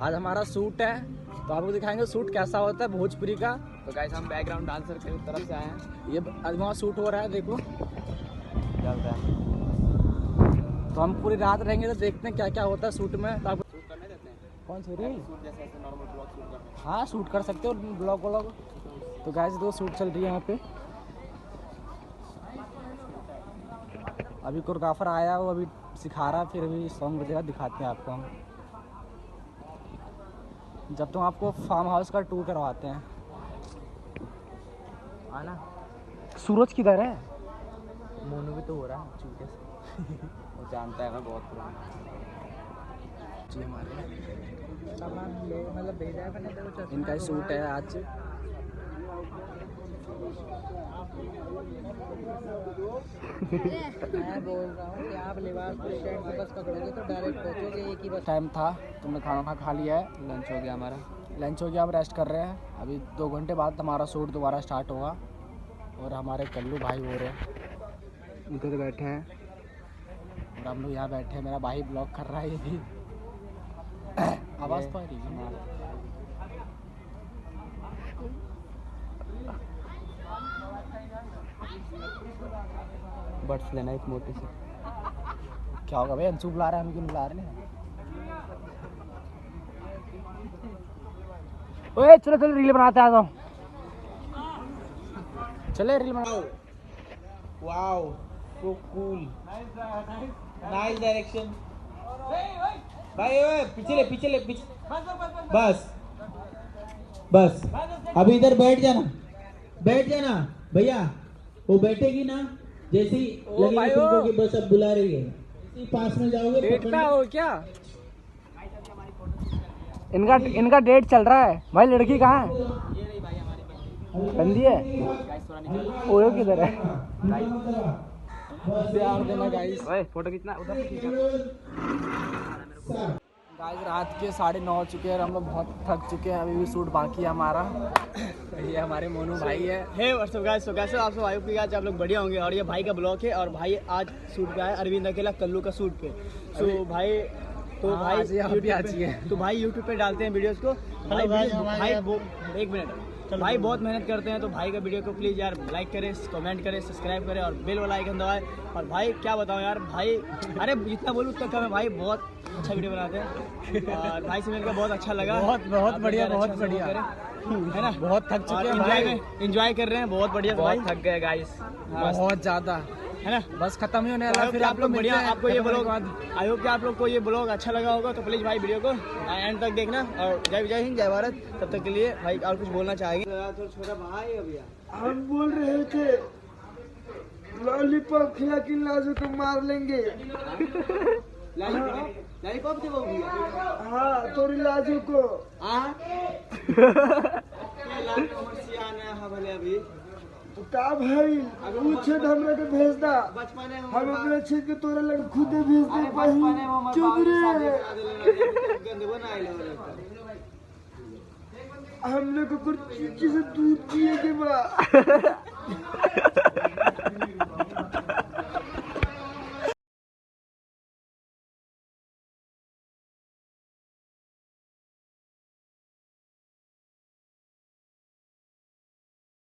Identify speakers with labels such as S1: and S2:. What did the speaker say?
S1: आज हमारा शूट है तो आपको दिखाएंगे शूट कैसा होता है भोजपुरी का।
S2: तो गाइस हम बैकग्राउंड डांसर की तरफ से आए हैं।
S1: ये आज वहाँ शूट हो रहा है, देखो
S2: क्या होता है।
S1: तो हम पूरी रात रहेंगे तो देखते हैं क्या क्या होता है शूट में। तो आपको
S2: शूट करने देते हैं
S1: कौन सी रील?
S2: शूट जैसे ऐसे नॉर्मल ब्लॉग शूट करते हैं।
S1: हाँ शूट कर सकते हो ब्लॉग व्लॉग। तो गाइस दो शूट चल रही है यहाँ पे। अभी कोरियोग्राफर आया वो अभी सिखा रहा है, फिर अभी सॉन्ग वगैरह दिखाते हैं आपको हम। जब तुम आपको फार्म हाउस का टूर करवाते हैं।
S2: आना
S1: सूरज किधर है?
S2: मोनू भी तो हो रहा है चूटे से। वो जानता है मैं बहुत पुराना।
S1: जी हमारे इनका ही शूट है आज।
S3: मैं बोल रहा हूँ कि आप लिबास स्टैंड से बस पकड़ोगे तो डायरेक्ट पहुँचोगे। एक ही बस
S1: टाइम था, तुमने खाना खा लिया है,
S2: लंच हो गया हमारा।
S1: लंच हो गया, हम रेस्ट कर रहे हैं। अभी 2 घंटे बाद हमारा शूट दोबारा स्टार्ट होगा। और हमारे कल्लू भाई हो रहे हैं इधर बैठे हैं और हम लोग यहाँ बैठे हैं। मेरा भाई ब्लॉग कर रहा है ये भी। आवाज़ तो आ रही है।
S2: बर्ड्स लेना एक मोटी से।
S1: क्या होगा भाई, अंशु बुला रहे हैं, हम क्यों बुला रहे हैं? ओए चलो चलो रील बनाते हैं, आ जाओ। चले रील बनाओ।
S4: Wow, so cool. Nice direction. भाई ओए पीछे ले बस बस अभी इधर बैठ जाना भैया। वो बैठेगी ना जैसे ही लगेगा तुमको कि बस अब बुला रही है, इसी पास में जाओगे
S1: देखता हो क्या? इनका डेट चल रहा है भाई। लड़की कहाँ है? बंदी है। ओयो किधर है? प्यार देना गाइस।
S2: ओए फोटो खींचना उधर खींच।
S1: गाइस रात के 9:30 हो चुके हैं और हम लोग बहुत थक चुके हैं। अभी भी शूट बाकी है हमारा। ये हमारे मोनू भाई है।
S2: हे व्हाट्सअप गाइस, तो कैसे आप सब? आई होप कि आज आप लोग बढ़िया होंगे। और ये भाई का ब्लॉग है और भाई आज शूट पे है अरविंद अकेला कल्लू का शूट पे। तो भाई तो भाई यूट्यूब पे डालते हैं वीडियोस को। भाई एक मिनट भाई बहुत मेहनत करते हैं। तो भाई का वीडियो को प्लीज़ यार लाइक करें, कमेंट करें, सब्सक्राइब करें और बेल वाला आइकन दबाएं। और भाई क्या बताऊं यार, भाई अरे जितना बोलूँ उतना कम है। भाई बहुत अच्छा वीडियो बनाते हैं और भाई से मिलकर बहुत अच्छा लगा।
S1: बहुत बढ़िया, बहुत बढ़िया
S2: है ना।
S1: बहुत थक चुके हैं भाई।
S2: एंजॉय कर रहे हैं बहुत बढ़िया। बहुत थक गए गाइस
S1: बहुत ज़्यादा,
S2: है ना।
S1: बस खत्म ही होने वाला। फिर आप लोग
S2: बढ़िया आपको ये ब्लॉग आई होप कि आप लोग को ये ब्लॉग अच्छा लगा होगा। तो प्लीज़ भाई वीडियो को एंड तक देखना। और जय हिंद, जय भारत। तब तक के लिए भाई और कुछ बोलना चाहेंगे? छोटा भाई है भैया।
S4: हम बोल रहे थे लॉलीपॉप खिला के लाजो को मार लेंगे।
S2: लॉलीपॉप दे वो भैया।
S4: हाँ तोरी लाजो को
S2: भले अभी
S4: का भाई पूछे हमरा के भेज दा।
S2: बचपन
S4: हम अपने छीन के तोरे लग खुदे भेज दे भाई। चुप रे हमने को कुछ चीज से दूध पिए के बा।